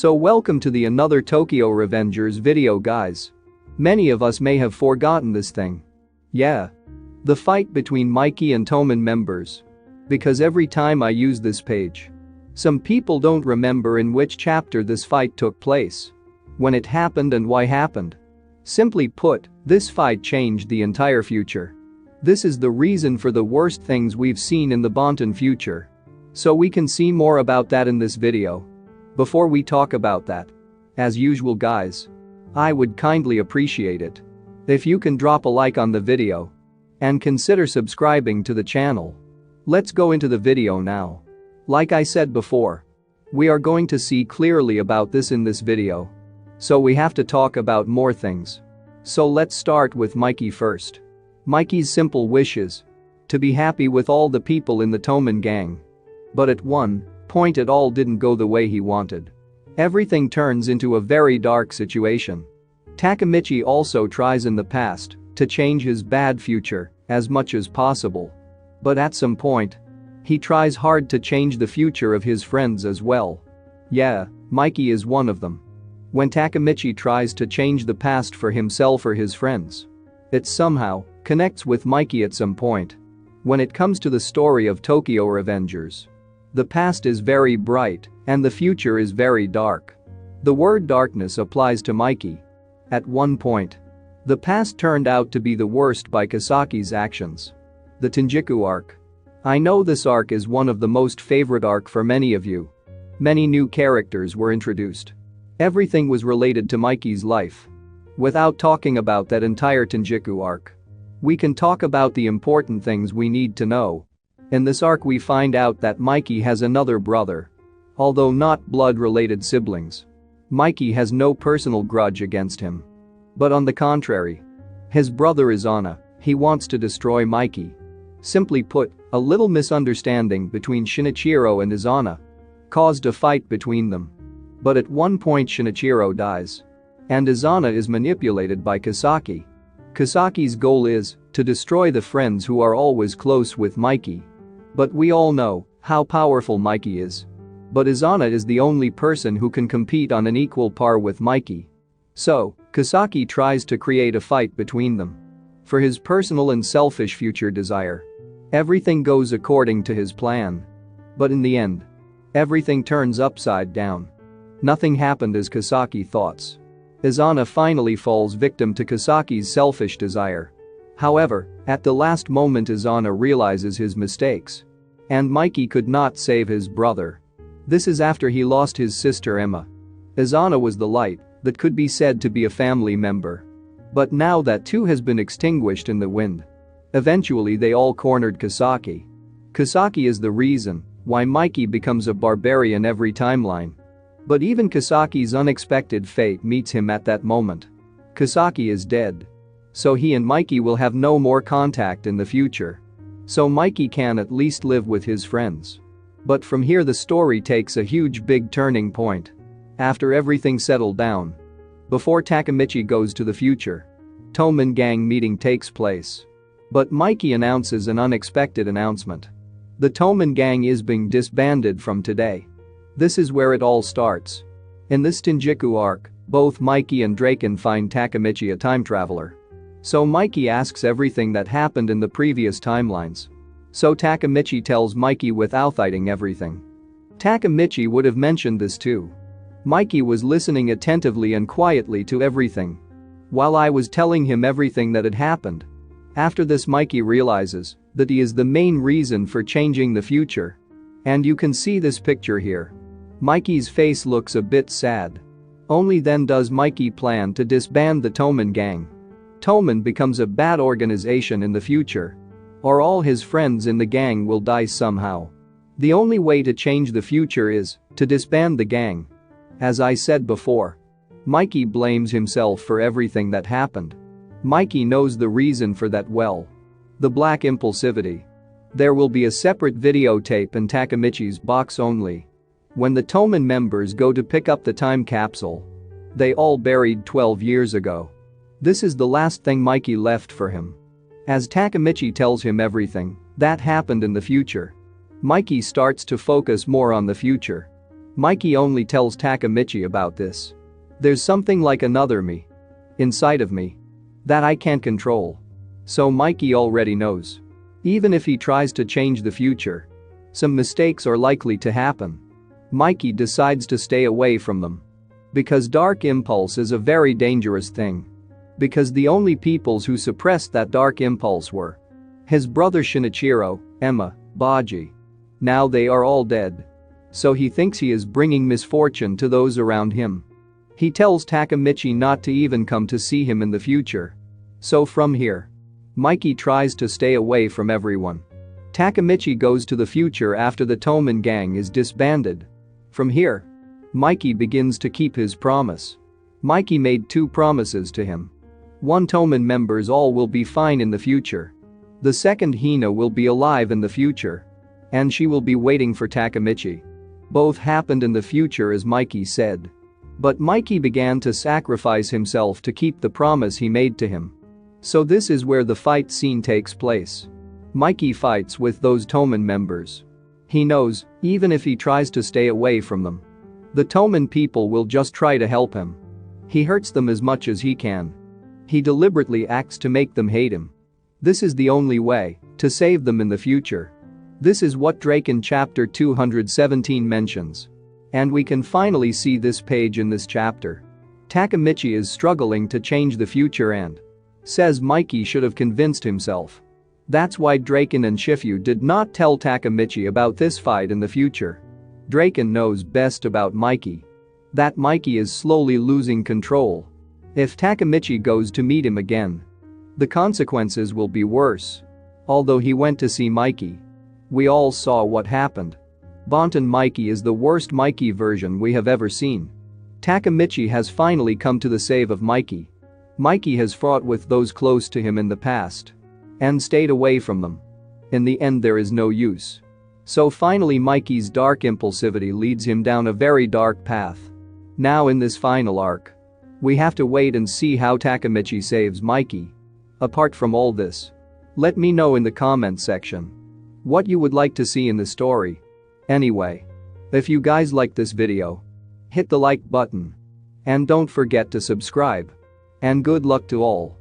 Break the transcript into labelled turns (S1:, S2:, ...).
S1: So welcome to the another Tokyo Revengers video guys. Many of us may have forgotten this thing. Yeah. The fight between Mikey and Toman members. Because every time I use this page, some people don't remember in which chapter this fight took place, when it happened and why happened. Simply put, this fight changed the entire future. This is the reason for the worst things we've seen in the Bonton future. So we can see more about that in this video. Before we talk about that, as usual guys, I would kindly appreciate it if you can drop a like on the video and consider subscribing to the channel. Let's go into the video now. Like I said before, we are going to see clearly about this in this video. So we have to talk about more things. So let's start with Mikey first. Mikey's simple wish is to be happy with all the people in the Toman gang. But at one point it all didn't go the way he wanted. Everything turns into a very dark situation. Takemichi also tries in the past to change his bad future as much as possible. But at some point, he tries hard to change the future of his friends as well. Yeah, Mikey is one of them. When Takemichi tries to change the past for himself or his friends, it somehow connects with Mikey at some point. When it comes to the story of Tokyo Revengers, the past is very bright and the future is very dark. The word darkness applies to Mikey. At one point, the past turned out to be the worst by Kasaki's actions. The Tenjiku Arc. I know this arc is one of the most favorite arc for many of you. Many new characters were introduced. Everything was related to Mikey's life. Without talking about that entire Tenjiku arc, we can talk about the important things we need to know. In this arc we find out that Mikey has another brother. Although not blood-related siblings, Mikey has no personal grudge against him. But on the contrary, his brother Izana, he wants to destroy Mikey. Simply put, a little misunderstanding between Shinichiro and Izana caused a fight between them. But at one point Shinichiro dies. And Izana is manipulated by Kasaki. Kasaki's goal is to destroy the friends who are always close with Mikey. But we all know how powerful Mikey is. But Izana is the only person who can compete on an equal par with Mikey. So, Kasaki tries to create a fight between them. For his personal and selfish future desire. Everything goes according to his plan. But in the end, everything turns upside down. Nothing happened as Kasaki thought. Izana finally falls victim to Kasaki's selfish desire. However, at the last moment Izana realizes his mistakes. And Mikey could not save his brother. This is after he lost his sister Emma. Izana was the light that could be said to be a family member. But now that too has been extinguished in the wind. Eventually they all cornered Kasaki. Kasaki is the reason why Mikey becomes a barbarian every timeline. But even Kasaki's unexpected fate meets him at that moment. Kasaki is dead. So he and Mikey will have no more contact in the future. So Mikey can at least live with his friends. But from here the story takes a huge big turning point. After everything settled down. Before Takemichi goes to the future, Toman gang meeting takes place. But Mikey announces an unexpected announcement. The Toman gang is being disbanded from today. This is where it all starts. In this Tenjiku arc, both Mikey and Draken find Takemichi a time traveler. So Mikey asks everything that happened in the previous timelines. So Takemichi tells Mikey without hiding everything. Takemichi would have mentioned this too. Mikey was listening attentively and quietly to everything. While I was telling him everything that had happened. After this Mikey realizes that he is the main reason for changing the future. And you can see this picture here. Mikey's face looks a bit sad. Only then does Mikey plan to disband the Toman gang. Toman becomes a bad organization in the future. Or all his friends in the gang will die somehow. The only way to change the future is to disband the gang. As I said before, Mikey blames himself for everything that happened. Mikey knows the reason for that well. The black impulsivity. There will be a separate videotape in Takemichi's box only. When the Toman members go to pick up the time capsule, they all buried 12 years ago. This is the last thing Mikey left for him. As Takemichi tells him everything that happened in the future, Mikey starts to focus more on the future. Mikey only tells Takemichi about this. There's something like another me inside of me that I can't control. So Mikey already knows. Even if he tries to change the future, some mistakes are likely to happen. Mikey decides to stay away from them. Because dark impulse is a very dangerous thing. Because the only peoples who suppressed that dark impulse were his brother Shinichiro, Emma, Baji. Now they are all dead. So he thinks he is bringing misfortune to those around him. He tells Takemichi not to even come to see him in the future. So from here, Mikey tries to stay away from everyone. Takemichi goes to the future after the Toman gang is disbanded. From here, Mikey begins to keep his promise. Mikey made 2 promises to him. 1, Toman members all will be fine in the future. The second, Hina will be alive in the future. And she will be waiting for Takemichi. Both happened in the future as Mikey said. But Mikey began to sacrifice himself to keep the promise he made to him. So this is where the fight scene takes place. Mikey fights with those Toman members. He knows, even if he tries to stay away from them, the Toman people will just try to help him. He hurts them as much as he can. He deliberately acts to make them hate him. This is the only way to save them in the future. This is what Drake in chapter 217 mentions. And we can finally see this page in this chapter. Takemichi is struggling to change the future and says Mikey should have convinced himself. That's why Draken and Shifu did not tell Takemichi about this fight in the future. Draken knows best about Mikey. That Mikey is slowly losing control. If Takemichi goes to meet him again, the consequences will be worse. Although he went to see Mikey, we all saw what happened. Bonton Mikey is the worst Mikey version we have ever seen. Takemichi has finally come to the save of Mikey. Mikey has fought with those close to him in the past and stayed away from them. In the end, there is no use. So finally Mikey's dark impulsivity leads him down a very dark path. Now in this final arc, we have to wait and see how Takemichi saves Mikey. Apart from all this, let me know in the comment section what you would like to see in the story. Anyway, if you guys like this video, hit the like button and don't forget to subscribe. And good luck to all.